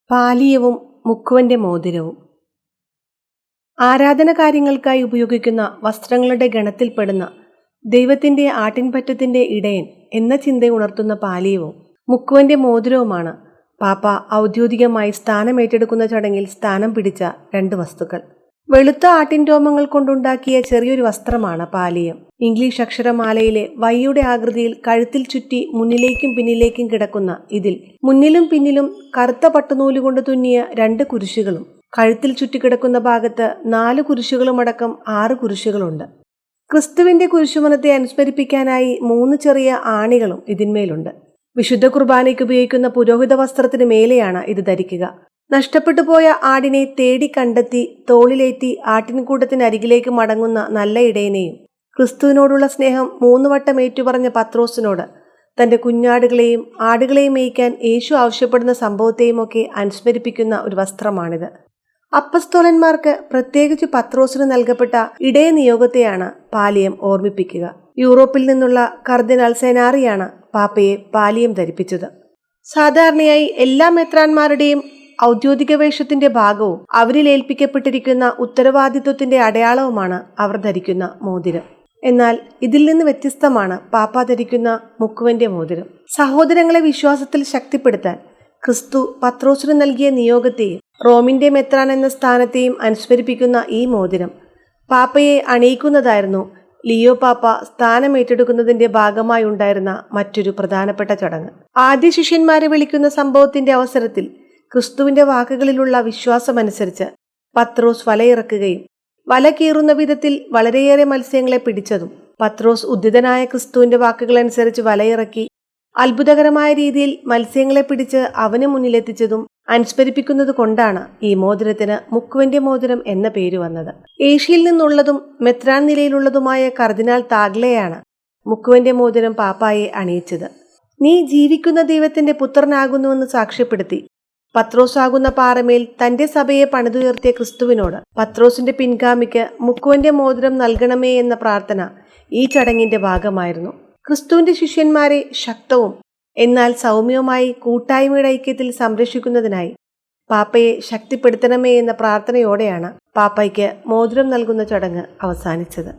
പാലിയവും മുക്കുവന്റെ മോതിരവും. ആരാധന കാര്യങ്ങൾക്കായി ഉപയോഗിക്കുന്ന വസ്ത്രങ്ങളുടെ ഗണത്തിൽപ്പെടുന്ന ദൈവത്തിന്റെ ആട്ടിൻപറ്റത്തിന്റെ ഇടയൻ എന്ന ചിന്തയുണർത്തുന്ന പാലിയവും മുക്കുവന്റെ മോതിരവുമാണ് പാപ്പ ഔദ്യോഗികമായി സ്ഥാനമേറ്റെടുക്കുന്ന ചടങ്ങിൽ സ്ഥാനം പിടിച്ച രണ്ട് വസ്തുക്കൾ. വെളുത്ത ആട്ടിൻ രോമങ്ങൾ കൊണ്ടുണ്ടാക്കിയ ചെറിയൊരു വസ്ത്രമാണ് പാലിയം. ഇംഗ്ലീഷ് അക്ഷരമാലയിലെ വൈയുടെ ആകൃതിയിൽ കഴുത്തിൽ ചുറ്റി മുന്നിലേക്കും പിന്നിലേക്കും കിടക്കുന്ന ഇതിൽ മുന്നിലും പിന്നിലും കറുത്ത പട്ടുനൂലുകൊണ്ട് തുന്നിയ 2 കുരിശുകളും കഴുത്തിൽ ചുറ്റിക്കിടക്കുന്ന ഭാഗത്ത് 4 കുരിശുകളുമടക്കം 6 കുരിശുകളുണ്ട്. ക്രിസ്തുവിന്റെ കുരിശുമരണത്തെ അനുസ്മരിപ്പിക്കാനായി 3 ചെറിയ ആണികളും ഇതിന്മേലുണ്ട്. വിശുദ്ധ കുർബാനയ്ക്ക് ഉപയോഗിക്കുന്ന പുരോഹിത വസ്ത്രത്തിന് മേലെയാണ് ഇത് ധരിക്കുക. നഷ്ടപ്പെട്ടു പോയ ആടിനെ തേടി കണ്ടെത്തി തോളിലേറ്റി ആട്ടിൻകൂട്ടത്തിനരികിലേക്ക് മടങ്ങുന്ന നല്ല ഇടയനെയും ക്രിസ്തുവിനോടുള്ള സ്നേഹം 3 വട്ടം ഏറ്റുപറഞ്ഞ പത്രോസിനോട് തന്റെ കുഞ്ഞാടുകളെയും ആടുകളെയും മേയ്ക്കാൻ യേശു ആവശ്യപ്പെടുന്ന സംഭവത്തെയുമൊക്കെ അനുസ്മരിപ്പിക്കുന്ന ഒരു വസ്ത്രമാണിത്. അപ്പസ്തോലന്മാർക്ക്, പ്രത്യേകിച്ച് പത്രോസിന് നൽകപ്പെട്ട ഇടയ നിയോഗത്തെയാണ് പാലിയം ഓർമ്മിപ്പിക്കുക. യൂറോപ്പിൽ നിന്നുള്ള കർദിനാൾ സെനാറിയാണ് പാപ്പയെ പാലിയം ധരിപ്പിച്ചത്. സാധാരണയായി എല്ലാ മെത്രാന്മാരുടെയും ഔദ്യോഗിക വേഷത്തിന്റെ ഭാഗവും അവരിൽ ഏൽപ്പിക്കപ്പെട്ടിരിക്കുന്ന ഉത്തരവാദിത്വത്തിന്റെ അടയാളവുമാണ് അവർ ധരിക്കുന്ന മോതിരം. എന്നാൽ ഇതിൽ നിന്ന് വ്യത്യസ്തമാണ് പാപ്പ ധരിക്കുന്ന മുക്കുവന്റെ മോതിരം. സഹോദരങ്ങളെ വിശ്വാസത്തിൽ ശക്തിപ്പെടുത്താൻ ക്രിസ്തു പത്രോസിന് നൽകിയ നിയോഗത്തെയും റോമിന്റെ മെത്രാൻ എന്ന സ്ഥാനത്തെയും അനുസ്മരിപ്പിക്കുന്ന ഈ മോതിരം പാപ്പയെ അണിയിക്കുന്നതായിരുന്നു ലിയോ പാപ്പ സ്ഥാനമേറ്റെടുക്കുന്നതിന്റെ ഭാഗമായി ഉണ്ടായിരുന്ന മറ്റൊരു പ്രധാനപ്പെട്ട ചടങ്ങ്. ആദ്യ ശിഷ്യന്മാരെ വിളിക്കുന്ന സംഭവത്തിന്റെ അവസരത്തിൽ ക്രിസ്തുവിന്റെ വാക്കുകളിലുള്ള വിശ്വാസമനുസരിച്ച് പത്രോസ് വലയിറക്കുകയും വല കീറുന്ന വിധത്തിൽ വളരെയേറെ മത്സ്യങ്ങളെ പിടിച്ചതും പത്രോസ് ഉദ്ധിതനായ ക്രിസ്തുവിന്റെ വാക്കുകളനുസരിച്ച് വലയിറക്കി അത്ഭുതകരമായ രീതിയിൽ മത്സ്യങ്ങളെ പിടിച്ച് അവന് മുന്നിലെത്തിച്ചതും അനുസ്മരിപ്പിക്കുന്നത് കൊണ്ടാണ് ഈ മോതിരത്തിന് മുക്കുവന്റെ മോതിരം എന്ന പേര് വന്നത്. ഏഷ്യയിൽ നിന്നുള്ളതും മെത്രാൻ നിലയിലുള്ളതുമായ കർദിനാൾ താഗ്ലെയാണ് മുക്കുവന്റെ മോതിരം പാപ്പായെ അണിയിച്ചത്. നീ ജീവിക്കുന്ന ദൈവത്തിന്റെ പുത്രനാകുന്നുവെന്ന് സാക്ഷ്യപ്പെടുത്തി പത്രോസാകുന്ന പാറമേൽ തന്റെ സഭയെ പണിതുയർത്തിയ ക്രിസ്തുവിനോട് പത്രോസിന്റെ പിൻഗാമിക്ക് മുക്കുവന്റെ മോതിരം നൽകണമേ എന്ന പ്രാർത്ഥന ഈ ചടങ്ങിന്റെ ഭാഗമായിരുന്നു. ക്രിസ്തുവിന്റെ ശിഷ്യന്മാരെ ശക്തവും എന്നാൽ സൗമ്യവുമായി കൂട്ടായ്മയുടെ ഐക്യത്തിൽ സംരക്ഷിക്കുന്നതിനായി പാപ്പയെ ശക്തിപ്പെടുത്തണമേ എന്ന പ്രാർത്ഥനയോടെയാണ് പാപ്പയ്ക്ക് മോതിരം നൽകുന്ന ചടങ്ങ് അവസാനിച്ചത്.